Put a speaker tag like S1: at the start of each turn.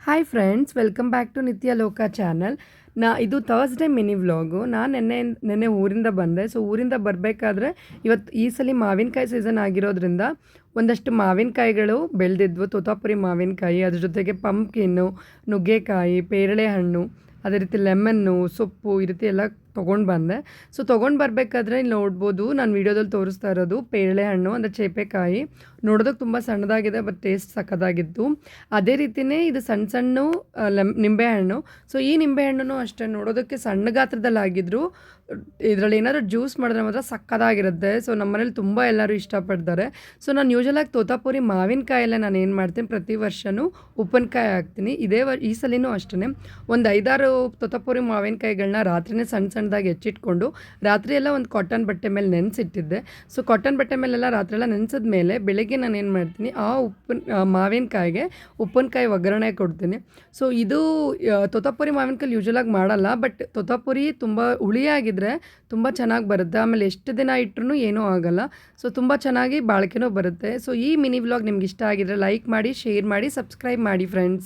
S1: Hi friends, welcome back to Nithya Loka channel. ಇದು Thursday mini vlog. ನಾನು ನೆನ್ನೆ ಊರಿಂದ ಬಂದೆ. ಸೊ ಊರಿಂದ ಬರಬೇಕಾದ್ರೆ ಇವತ್ತು ಈ ಸಲ ಮಾವಿನಕಾಯಿ ಸೀಸನ್ ಆಗಿರೋದ್ರಿಂದ ಒಂದಷ್ಟು ಮಾವಿನಕಾಯಿಗಳು ಬೆಳೆದಿದ್ವು. ತೋತಾಪುರಿ ಮಾವಿನಕಾಯಿ, ಅದ್ರ ಜೊತೆಗೆ ಪಂಪ್ಕಿನ್ನು, ನುಗ್ಗೆಕಾಯಿ, ಪೇರಳೆ ಹಣ್ಣು, ಅದೇ ರೀತಿ ಲೆಮನ್ನು, ಸೊಪ್ಪು ಈ ರೀತಿ ಎಲ್ಲ ತೊಗೊಂಡು ಬಂದೆ. ಸೊ ತೊಗೊಂಡು ಬರಬೇಕಾದ್ರೆ ಇಲ್ಲಿ ನೋಡ್ಬೋದು, ನಾನು ವೀಡಿಯೋದಲ್ಲಿ ತೋರಿಸ್ತಾ ಇರೋದು ಪೇರಳೆ ಹಣ್ಣು ಅಂದರೆ ಚೇಪೆಕಾಯಿ. ನೋಡೋದಕ್ಕೆ ತುಂಬ ಸಣ್ಣದಾಗಿದೆ, ಬಟ್ ಟೇಸ್ಟ್ ಸಕ್ಕತ್ತಾಗಿತ್ತು. ಅದೇ ರೀತಿಯೇ ಇದು ಸಣ್ಣ ಸಣ್ಣ ನಿಂಬೆಹಣ್ಣು. ಸೊ ಈ ನಿಂಬೆಹಣ್ಣು ಅಷ್ಟೇ ನೋಡೋದಕ್ಕೆ ಸಣ್ಣ ಗಾತ್ರದಲ್ಲಿ ಆಗಿದ್ರು ಇದರಲ್ಲಿ ಏನಾದರೂ ಜ್ಯೂಸ್ ಮಾಡಿದ್ರೆ ಮಾತ್ರ ಸಕ್ಕತ್ತಾಗಿರುತ್ತೆ. ಸೊ ನಮ್ಮ ಮನೇಲಿ ತುಂಬ ಎಲ್ಲರೂ ಇಷ್ಟಪಡ್ತಾರೆ. ಸೊ ನಾನು ಯೂಶಲಾಗಿ ತೋತಾಪುರಿ ಮಾವಿನಕಾಯಲ್ಲೇ ನಾನು ಏನು ಮಾಡ್ತೀನಿ, ಪ್ರತಿ ವರ್ಷವೂ ಉಪ್ಪಿನಕಾಯಿ ಹಾಕ್ತೀನಿ. ಈ ಸಲಿನೂ ಅಷ್ಟೇ ಒಂದು 5-6 ತೋತಾಪುರಿ ಮಾವಿನಕಾಯಿಗಳನ್ನ ರಾತ್ರಿನೇ ಸಣ್ಣ ಸಣ್ಣದಾಗಿ ಹೆಚ್ಚಿಟ್ಕೊಂಡು ರಾತ್ರಿ ಎಲ್ಲ ಒಂದು ಕಾಟನ್ ಬಟ್ಟೆ ಮೇಲೆ ನೆನೆಸಿಟ್ಟಿದ್ದೆ. ಸೊ ಕಾಟನ್ ಬಟ್ಟೆ ಮೇಲೆಲ್ಲ ರಾತ್ರಿ ಎಲ್ಲ ನೆನೆಸಿದ ಮೇಲೆ ಬೆಳಗ್ಗೆ ನಾನು ಏನು ಮಾಡ್ತೀನಿ, ಆ ಮಾವಿನಕಾಯಿಗೆ ಉಪ್ಪಿನಕಾಯಿ ಒಗ್ಗರಣೆ ಕೊಡ್ತೀನಿ. ಸೊ ಇದು ತೋತಾಪುರಿ ಮಾವಿನಕಾಯಿ ಯೂಶಲಾಗಿ ಮಾಡಲ್ಲ, ಬಟ್ ತೋತಾಪುರಿ ತುಂಬ ಹುಳಿಯಾಗಿದ್ದರೆ ತುಂಬ ಚೆನ್ನಾಗಿ ಬರುತ್ತೆ. ಆಮೇಲೆ ಎಷ್ಟು ದಿನ ಇಟ್ಟರೂ ಏನೂ ಆಗೋಲ್ಲ. ಸೊ ತುಂಬ ಚೆನ್ನಾಗಿ ಬಾಳಿಕೆನೂ ಬರುತ್ತೆ. ಸೊ ಈ ಮಿನಿ ವ್ಲಾಗ್ ನಿಮ್ಗೆ ಇಷ್ಟ ಆಗಿದ್ರೆ ಲೈಕ್ ಮಾಡಿ, ಶೇರ್ ಮಾಡಿ, ಸಬ್ಸ್ಕ್ರೈಬ್ ಮಾಡಿ ಫ್ರೆಂಡ್ಸ್.